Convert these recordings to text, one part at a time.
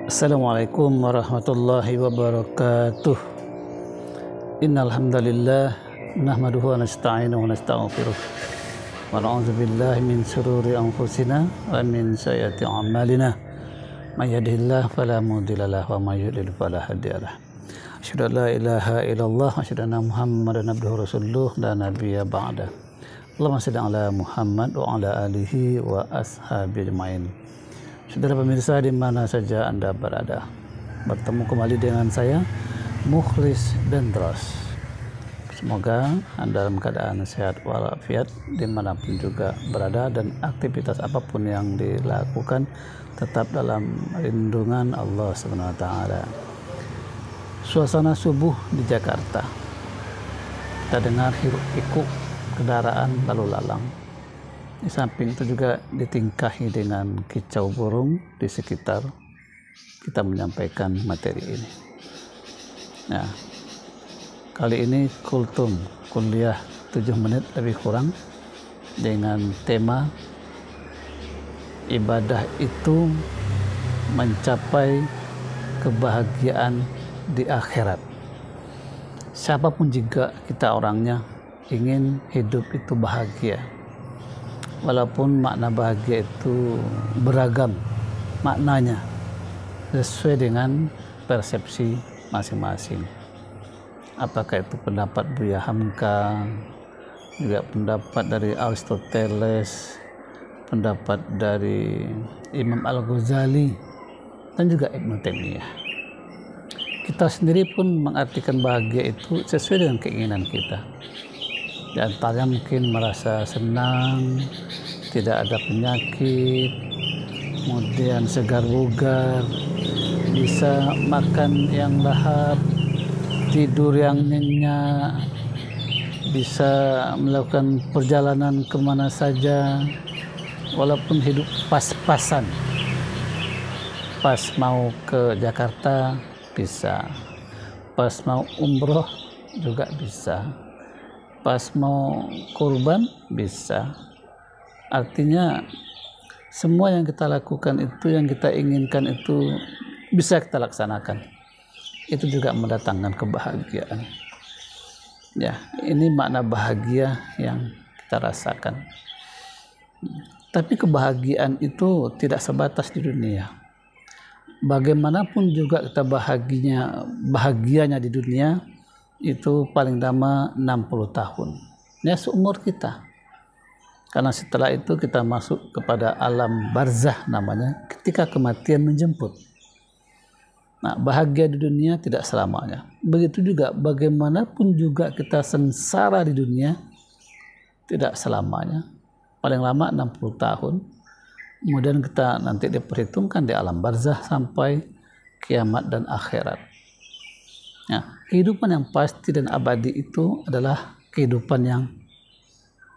Assalamualaikum warahmatullahi wabarakatuh. Innal hamdalillah nahmaduhu wa nasta'inuhu wa nastaghfiruh wa na'udzu billahi min shururi anfusina wa min sayyiati a'malina. May yahdihillahu fala mudilla lahu wa may yudlil fala hadiya lahu. Asyhadu an la ilaha illallah wa asyhadu anna Muhammadan abduhu rasuluh la nabiyya ba'da. Allahumma shalli ala Muhammad wa ala alihi wa ashabihi ajmain. Saudara pemirsa di mana saja Anda berada, bertemu kembali dengan saya Mukhlis Dendros. Semoga Anda dalam keadaan sehat walafiat dimanapun juga berada, dan aktivitas apapun yang dilakukan tetap dalam lindungan Allah SWT. Suasana subuh di Jakarta, kita dengar hiruk pikuk kendaraan lalu lalang. Di samping itu juga ditingkahi dengan kicau burung di sekitar kita menyampaikan materi ini. Nah, kali ini kultum kuliah 7 menit lebih kurang dengan tema ibadah itu mencapai kebahagiaan di akhirat. Siapapun juga kita orangnya ingin hidup itu bahagia. Walaupun makna bahagia itu beragam maknanya sesuai dengan persepsi masing-masing. Apakah itu pendapat Buya Hamka, juga pendapat dari Aristoteles, pendapat dari Imam Al-Ghazali, dan juga Ibnu Taimiyah. Kita sendiri pun mengartikan bahagia itu sesuai dengan keinginan kita. Di antaranya mungkin merasa senang, tidak ada penyakit, kemudian segar bugar, bisa makan yang lahap, tidur yang nyenyak, bisa melakukan perjalanan kemana saja, walaupun hidup pas-pasan. Pas mau ke Jakarta bisa, pas mau umroh juga bisa, pas mau kurban bisa. Artinya semua yang kita lakukan itu, yang kita inginkan itu bisa kita laksanakan. Itu juga mendatangkan kebahagiaan. Ya, ini makna bahagia yang kita rasakan. Tapi kebahagiaan itu tidak sebatas di dunia. Bagaimanapun juga kita bahagianya di dunia itu paling lama 60 tahun. Ya, seumur kita. Karena setelah itu kita masuk kepada alam barzah namanya, ketika kematian menjemput. Nah, bahagia di dunia tidak selamanya. Begitu juga bagaimanapun juga kita sengsara di dunia tidak selamanya. Paling lama 60 tahun. Kemudian kita nanti diperhitungkan di alam barzah sampai kiamat dan akhirat. Nah, kehidupan yang pasti dan abadi itu adalah kehidupan yang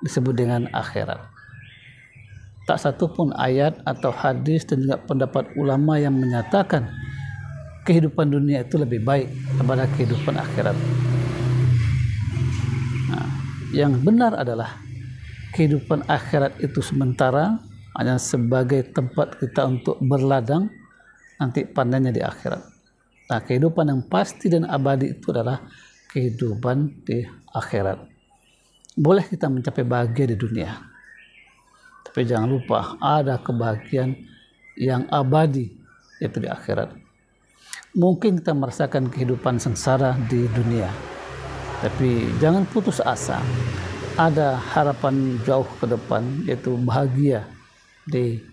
disebut dengan akhirat. Tak satu pun ayat atau hadis dan juga pendapat ulama yang menyatakan kehidupan dunia itu lebih baik daripada kehidupan akhirat. Nah, yang benar adalah kehidupan akhirat itu sementara, hanya sebagai tempat kita untuk berladang nanti panennya di akhirat. Nah, kehidupan yang pasti dan abadi itu adalah kehidupan di akhirat. Boleh kita mencapai bahagia di dunia, tapi jangan lupa ada kebahagiaan yang abadi, yaitu di akhirat. Mungkin kita merasakan kehidupan sengsara di dunia, tapi jangan putus asa. Ada harapan jauh ke depan, yaitu bahagia di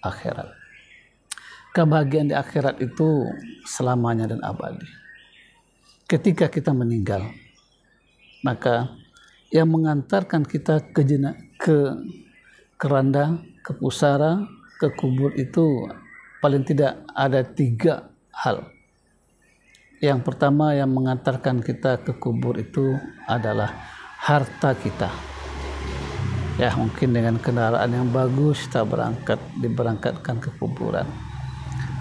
akhirat. Kebahagiaan di akhirat itu selamanya dan abadi. Ketika kita meninggal, maka yang mengantarkan kita ke keranda, ke pusara, ke kubur itu paling tidak ada 3 hal. Yang pertama yang mengantarkan kita ke kubur itu adalah harta kita. Ya, mungkin dengan kendaraan yang bagus kita diberangkatkan ke kuburan.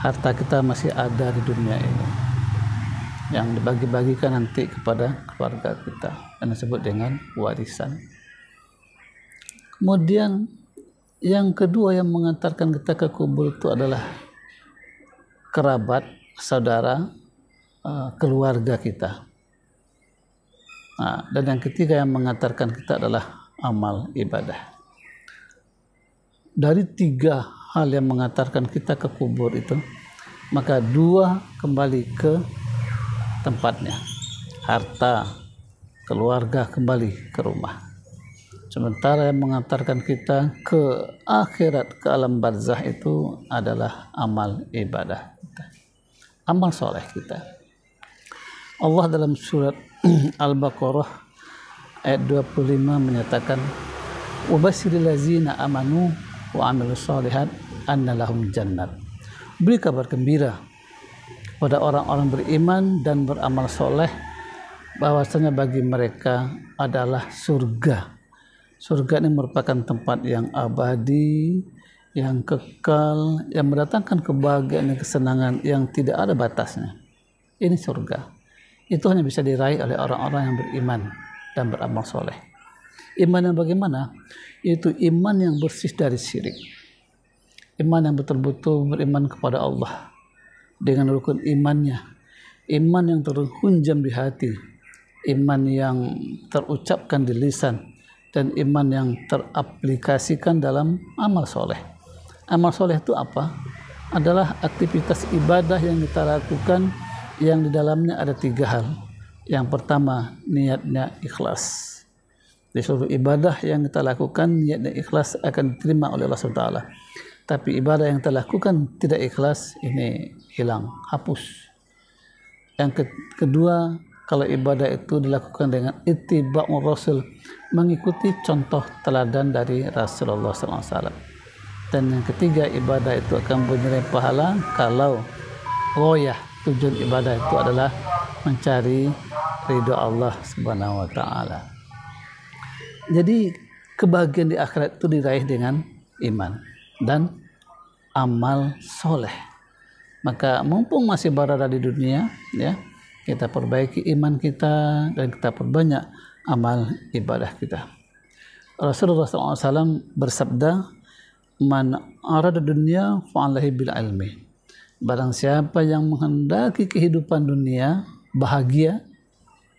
Harta kita masih ada di dunia ini, yang dibagi-bagikan nanti kepada keluarga kita, yang disebut dengan warisan. Kemudian yang kedua yang mengantarkan kita ke kubur itu adalah kerabat, saudara, keluarga kita. Nah, dan yang ketiga yang mengantarkan kita adalah amal ibadah. Dari 3 hal yang mengantarkan kita ke kubur itu, maka 2 kembali ke tempatnya. Harta, keluarga kembali ke rumah. Sementara yang mengantarkan kita ke akhirat, ke alam barzah itu adalah amal ibadah kita, amal soleh kita. Allah dalam surat Al-Baqarah ayat 25 menyatakan, "Wabashiril ladzina amanu wa amilus shalihat anna lahum jannat." Beri kabar gembira pada orang-orang beriman dan beramal soleh bahwasanya bagi mereka adalah surga. Surga ini merupakan tempat yang abadi, yang kekal, yang mendatangkan kebahagiaan dan kesenangan yang tidak ada batasnya. Ini surga. Itu hanya bisa diraih oleh orang-orang yang beriman dan beramal soleh. Iman yang bagaimana? Itu iman yang bersih dari syirik. Iman yang betul-betul beriman kepada Allah dengan rukun imannya. Iman yang terhunjam di hati. Iman yang terucapkan di lisan. Dan iman yang teraplikasikan dalam amal soleh. Amal soleh itu apa? Adalah aktivitas ibadah yang kita lakukan yang di dalamnya ada 3 hal. Yang pertama, niatnya ikhlas. Di seluruh ibadah yang kita lakukan, niatnya ikhlas akan diterima oleh Allah SWT. Tapi ibadah yang kita lakukan tidak ikhlas, ini hilang, hapus. Yang kedua, kalau ibadah itu dilakukan dengan ittiba'ur rasul, mengikuti contoh teladan dari Rasulullah SAW. Dan yang ketiga, ibadah itu akan menyerap pahala kalau royah, tujuan ibadah itu adalah mencari ridho Allah Subhanahu wa taala. Jadi kebahagiaan di akhirat itu diraih dengan iman dan amal soleh. Maka mumpung masih berada di dunia, ya, kita perbaiki iman kita dan kita perbanyak amal ibadah kita. Rasulullah SAW bersabda, "Man arada dunya fa'alaihi bil ilmi." Barang siapa yang menghendaki kehidupan dunia bahagia,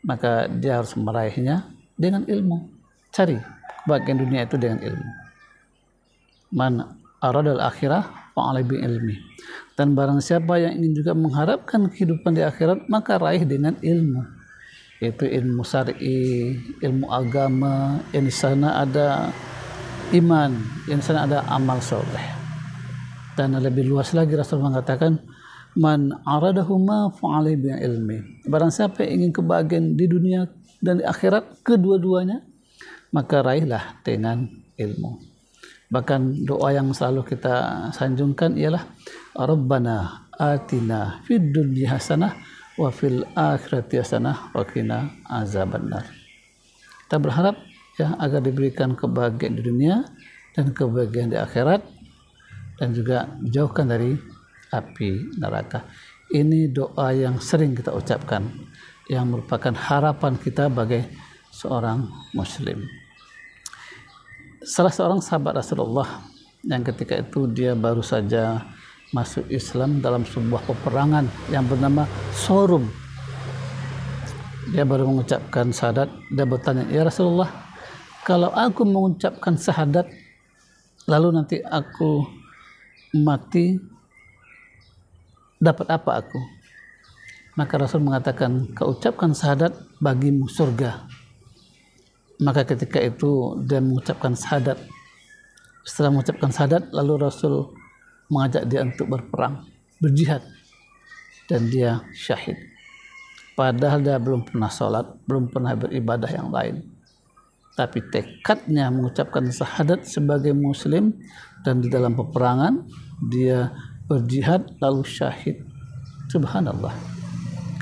maka dia harus meraihnya dengan ilmu. Cari kebahagiaan dunia itu dengan ilmu. Man arada al-akhirah fa'alaihi bil ilmi. Dan barang siapa yang ingin juga mengharapkan kehidupan di akhirat, maka raih dengan ilmu. Itu ilmu syar'i, ilmu agama, yang di sana ada iman, yang di sana ada amal soleh. Dan lebih luas lagi Rasul mengatakan, "Man aradahuma fa'alaihi bil ilmi." Barang siapa yang ingin kebahagiaan di dunia dan di akhirat, kedua-duanya, maka raihlah dengan ilmu. Bahkan doa yang selalu kita sanjungkan ialah, "Rabbana atina fid dunya hasanah wa fil akhirati hasanah wa qina azabannar." Kita berharap ya agar diberikan kebahagiaan di dunia dan kebahagiaan di akhirat, dan juga dijauhkan dari api neraka. Ini doa yang sering kita ucapkan, yang merupakan harapan kita sebagai seorang muslim. Salah seorang sahabat Rasulullah yang ketika itu dia baru saja masuk Islam dalam sebuah peperangan yang bernama Sorum. Dia baru mengucapkan syahadat. Dia bertanya, "Ya Rasulullah, kalau aku mengucapkan syahadat lalu nanti aku mati, dapat apa aku?" Maka Rasul mengatakan, "Kau ucapkan syahadat, bagimu surga." Maka ketika itu dia mengucapkan syahadat. Setelah mengucapkan syahadat, lalu Rasul mengajak dia untuk berperang, berjihad, dan dia syahid. Padahal dia belum pernah sholat, belum pernah beribadah yang lain. Tapi tekadnya mengucapkan syahadat sebagai muslim, dan di dalam peperangan dia berjihad lalu syahid. Subhanallah.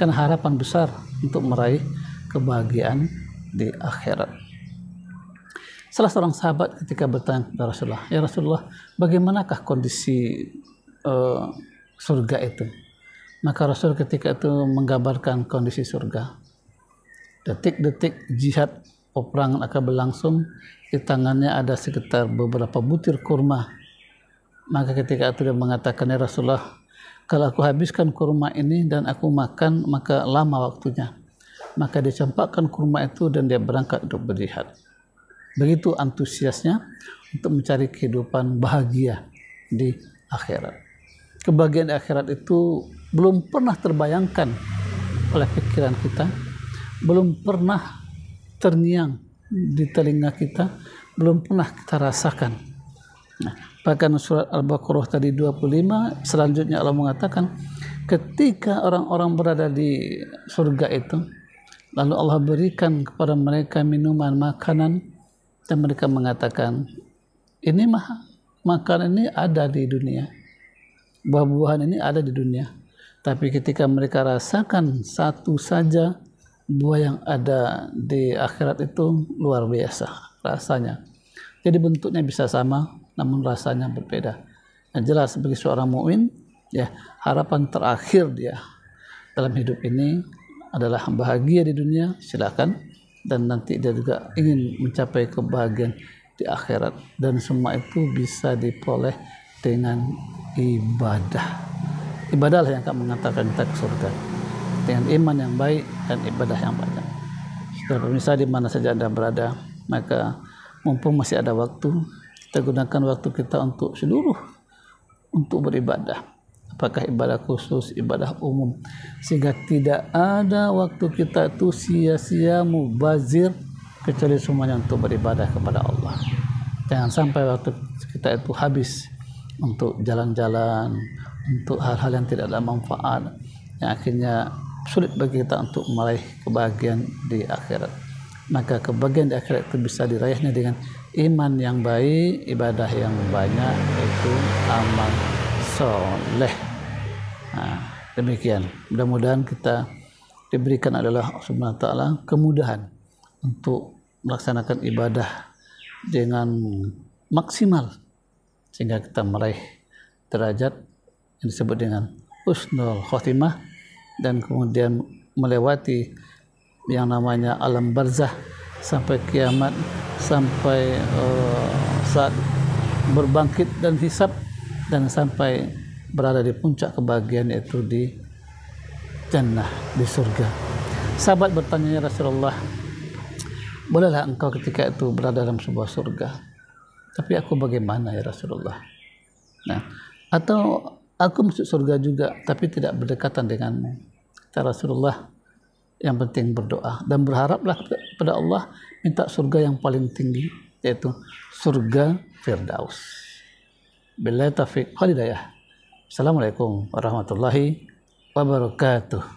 Kan harapan besar untuk meraih kebahagiaan di akhirat. Salah seorang sahabat ketika bertanya kepada Rasulullah, "Ya Rasulullah, bagaimanakah kondisi surga itu?" Maka Rasul ketika itu menggambarkan kondisi surga. Detik-detik jihad peperangan akan berlangsung, di tangannya ada sekitar beberapa butir kurma. Maka ketika itu dia mengatakan, "Ya Rasulullah, Kalau aku habiskan kurma ini dan aku makan, maka lama waktunya. Maka dia campakkan kurma itu dan dia berangkat untuk berjihad. Begitu antusiasnya untuk mencari kehidupan bahagia di akhirat. Kebahagiaan di akhirat itu belum pernah terbayangkan oleh pikiran kita, belum pernah terngiang di telinga kita, belum pernah kita rasakan. Nah, bahkan surat Al-Baqarah tadi 25, selanjutnya Allah mengatakan ketika orang-orang berada di surga itu, lalu Allah berikan kepada mereka minuman, makanan, dan mereka mengatakan, ini makanan ini ada di dunia, buah-buahan ini ada di dunia. Tapi ketika mereka rasakan satu saja buah yang ada di akhirat itu luar biasa rasanya. Jadi bentuknya bisa sama, namun rasanya berbeda. Yang jelas bagi seorang mukmin, ya, harapan terakhir dia dalam hidup ini adalah bahagia di dunia, silakan, dan nanti dia juga ingin mencapai kebahagiaan di akhirat, dan semua itu bisa diperoleh dengan ibadah. Ibadah lah yang akan mengantarkan kita ke surga dengan iman yang baik dan ibadah yang banyak. Saudara pemirsa, di mana saja Anda berada, maka mumpung masih ada waktu, kita gunakan waktu kita untuk beribadah. Apakah ibadah khusus, ibadah umum, sehingga tidak ada waktu kita itu sia-sia, mubazir, kecuali semuanya untuk beribadah kepada Allah. Jangan sampai waktu kita itu habis untuk jalan-jalan, untuk hal-hal yang tidak ada manfaat, yang akhirnya sulit bagi kita untuk meraih kebahagiaan di akhirat. Maka kebahagiaan di akhirat itu bisa diraihnya dengan iman yang baik, ibadah yang banyak, itu amal soleh. Nah, demikian. Mudah-mudahan kita diberikan adalah Subhanahu wa ta'ala kemudahan untuk melaksanakan ibadah dengan maksimal, sehingga kita meraih derajat yang disebut dengan husnul khotimah, dan kemudian melewati yang namanya alam barzah sampai kiamat, sampai saat berbangkit dan hisab, dan sampai berada di puncak kebahagiaan, yaitu di jannah, di surga. Sahabat bertanya, ya Rasulullah, bolehlah engkau ketika itu berada dalam sebuah surga, tapi aku bagaimana ya Rasulullah? Nah, atau aku masuk surga juga tapi tidak berdekatan denganmu. Kata Rasulullah, yang penting berdoa dan berharaplah kepada Allah, minta surga yang paling tinggi, yaitu surga Firdaus. Billahi taufiq wal hidayah. Assalamualaikum warahmatullahi wabarakatuh.